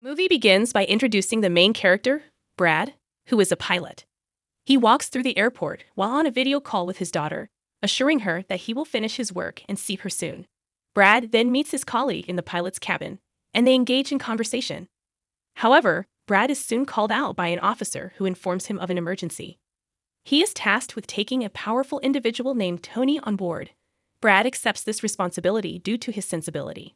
Movie begins by introducing the main character, Brad, who is a pilot. He walks through the airport while on a video call with his daughter, assuring her that he will finish his work and see her soon. Brad then meets his colleague in the pilot's cabin, and they engage in conversation. However, Brad is soon called out by an officer who informs him of an emergency. He is tasked with taking a powerful individual named Tony on board. Brad accepts this responsibility due to his sensibility.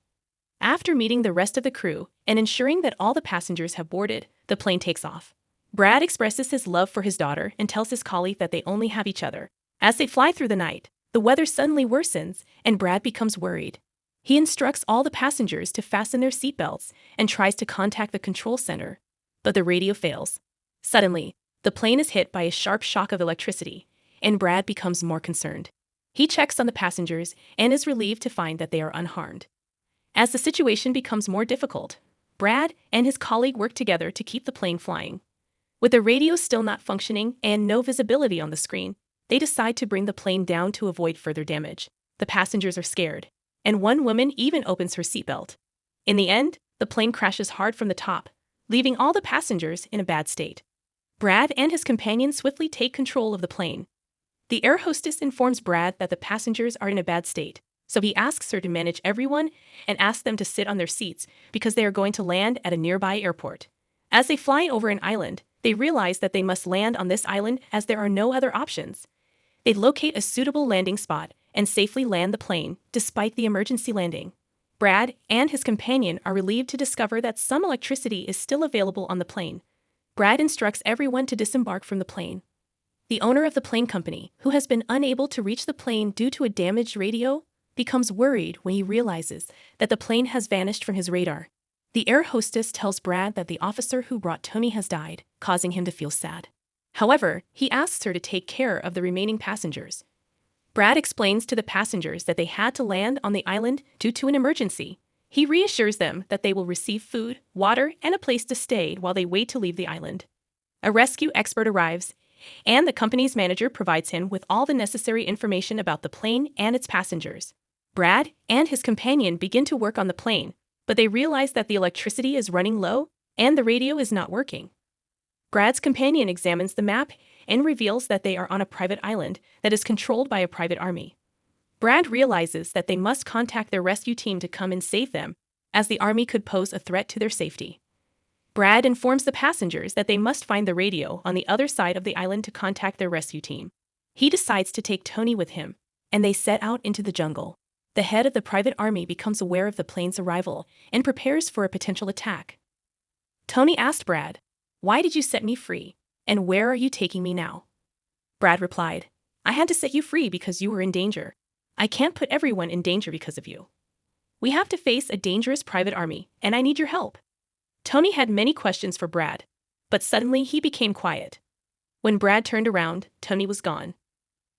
After meeting the rest of the crew and ensuring that all the passengers have boarded, the plane takes off. Brad expresses his love for his daughter and tells his colleague that they only have each other. As they fly through the night, the weather suddenly worsens and Brad becomes worried. He instructs all the passengers to fasten their seatbelts and tries to contact the control center, but the radio fails. Suddenly, the plane is hit by a sharp shock of electricity, and Brad becomes more concerned. He checks on the passengers and is relieved to find that they are unharmed. As the situation becomes more difficult, Brad and his colleague work together to keep the plane flying. With the radio still not functioning and no visibility on the screen, they decide to bring the plane down to avoid further damage. The passengers are scared, and one woman even opens her seatbelt. In the end, the plane crashes hard from the top, leaving all the passengers in a bad state. Brad and his companion swiftly take control of the plane. The air hostess informs Brad that the passengers are in a bad state, so he asks her to manage everyone and asks them to sit on their seats because they are going to land at a nearby airport. As they fly over an island, they realize that they must land on this island as there are no other options. They locate a suitable landing spot and safely land the plane, despite the emergency landing. Brad and his companion are relieved to discover that some electricity is still available on the plane. Brad instructs everyone to disembark from the plane. The owner of the plane company, who has been unable to reach the plane due to a damaged radio, becomes worried when he realizes that the plane has vanished from his radar. The air hostess tells Brad that the officer who brought Tony has died, causing him to feel sad. However, he asks her to take care of the remaining passengers. Brad explains to the passengers that they had to land on the island due to an emergency. He reassures them that they will receive food, water, and a place to stay while they wait to leave the island. A rescue expert arrives, and the company's manager provides him with all the necessary information about the plane and its passengers. Brad and his companion begin to work on the plane, but they realize that the electricity is running low and the radio is not working. Brad's companion examines the map and reveals that they are on a private island that is controlled by a private army. Brad realizes that they must contact their rescue team to come and save them, as the army could pose a threat to their safety. Brad informs the passengers that they must find the radio on the other side of the island to contact their rescue team. He decides to take Tony with him, and they set out into the jungle. The head of the private army becomes aware of the plane's arrival and prepares for a potential attack. Tony asked Brad, "Why did you set me free, and where are you taking me now?" Brad replied, "I had to set you free because you were in danger. I can't put everyone in danger because of you. We have to face a dangerous private army, and I need your help." Tony had many questions for Brad, but suddenly he became quiet. When Brad turned around, Tony was gone.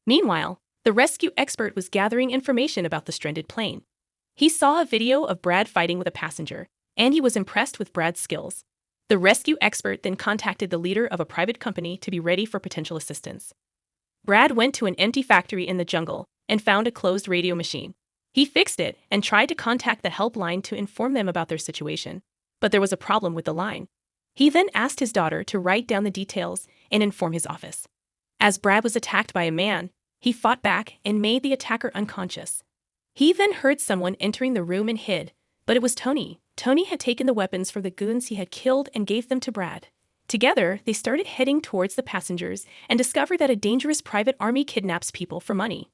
Meanwhile, the rescue expert was gathering information about the stranded plane. He saw a video of Brad fighting with a passenger, and he was impressed with Brad's skills. The rescue expert then contacted the leader of a private company to be ready for potential assistance. Brad went to an empty factory in the jungle and found a closed radio machine. He fixed it and tried to contact the helpline to inform them about their situation, but there was a problem with the line. He then asked his daughter to write down the details and inform his office. As Brad was attacked by a man, he fought back and made the attacker unconscious. He then heard someone entering the room and hid, but it was Tony. Tony had taken the weapons for the goons he had killed and gave them to Brad. Together, they started heading towards the passengers and discovered that a dangerous private army kidnaps people for money.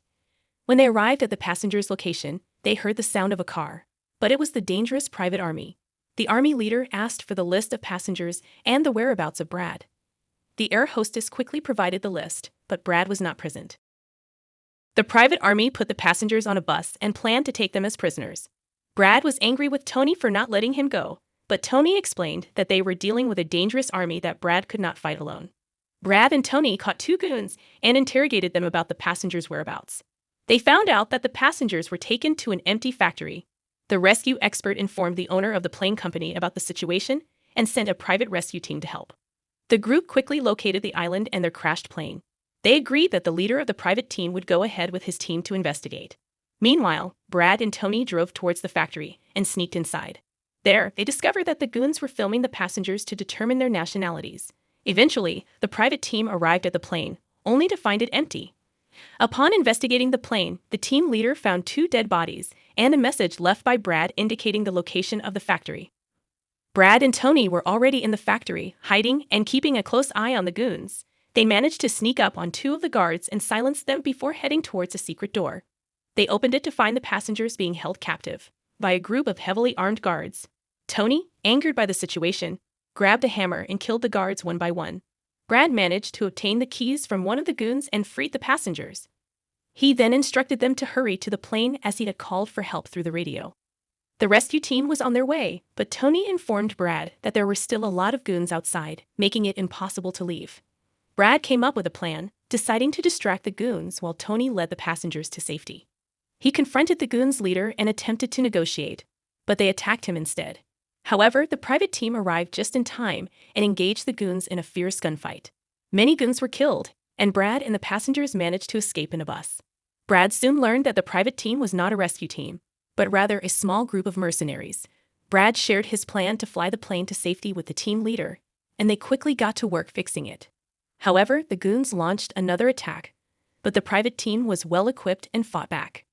When they arrived at the passengers' location, they heard the sound of a car, but it was the dangerous private army. The army leader asked for the list of passengers and the whereabouts of Brad. The air hostess quickly provided the list, but Brad was not present. The private army put the passengers on a bus and planned to take them as prisoners. Brad was angry with Tony for not letting him go, but Tony explained that they were dealing with a dangerous army that Brad could not fight alone. Brad and Tony caught two goons and interrogated them about the passengers' whereabouts. They found out that the passengers were taken to an empty factory. The rescue expert informed the owner of the plane company about the situation and sent a private rescue team to help. The group quickly located the island and their crashed plane. They agreed that the leader of the private team would go ahead with his team to investigate. Meanwhile, Brad and Tony drove towards the factory and sneaked inside. There, they discovered that the goons were filming the passengers to determine their nationalities. Eventually, the private team arrived at the plane, only to find it empty. Upon investigating the plane, the team leader found 2 dead bodies and a message left by Brad indicating the location of the factory. Brad and Tony were already in the factory, hiding and keeping a close eye on the goons. They managed to sneak up on 2 of the guards and silence them before heading towards a secret door. They opened it to find the passengers being held captive by a group of heavily armed guards. Tony, angered by the situation, grabbed a hammer and killed the guards one by one. Brad managed to obtain the keys from one of the goons and freed the passengers. He then instructed them to hurry to the plane as he had called for help through the radio. The rescue team was on their way, but Tony informed Brad that there were still a lot of goons outside, making it impossible to leave. Brad came up with a plan, deciding to distract the goons while Tony led the passengers to safety. He confronted the goons' leader and attempted to negotiate, but they attacked him instead. However, the private team arrived just in time and engaged the goons in a fierce gunfight. Many goons were killed, and Brad and the passengers managed to escape in a bus. Brad soon learned that the private team was not a rescue team, but rather a small group of mercenaries. Brad shared his plan to fly the plane to safety with the team leader, and they quickly got to work fixing it. However, the goons launched another attack, but the private team was well equipped and fought back.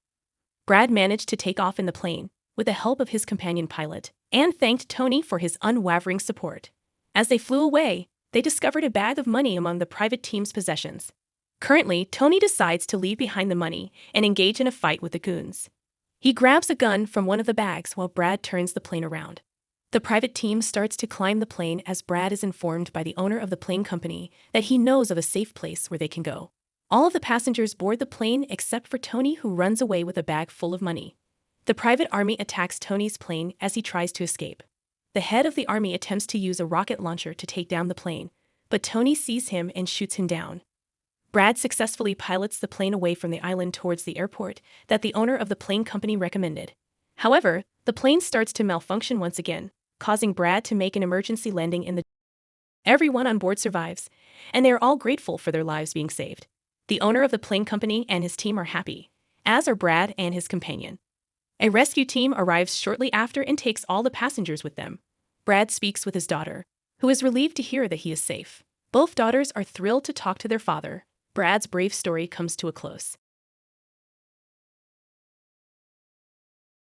Brad managed to take off in the plane, with the help of his companion pilot, and thanked Tony for his unwavering support. As they flew away, they discovered a bag of money among the private team's possessions. Currently, Tony decides to leave behind the money and engage in a fight with the goons. He grabs a gun from one of the bags while Brad turns the plane around. The private team starts to climb the plane as Brad is informed by the owner of the plane company that he knows of a safe place where they can go. All of the passengers board the plane except for Tony, who runs away with a bag full of money. The private army attacks Tony's plane as he tries to escape. The head of the army attempts to use a rocket launcher to take down the plane, but Tony sees him and shoots him down. Brad successfully pilots the plane away from the island towards the airport that the owner of the plane company recommended. However, the plane starts to malfunction once again, causing Brad to make an emergency landing in the... Everyone on board survives, and they are all grateful for their lives being saved. The owner of the plane company and his team are happy, as are Brad and his companion. A rescue team arrives shortly after and takes all the passengers with them. Brad speaks with his daughter, who is relieved to hear that he is safe. Both daughters are thrilled to talk to their father. Brad's brave story comes to a close.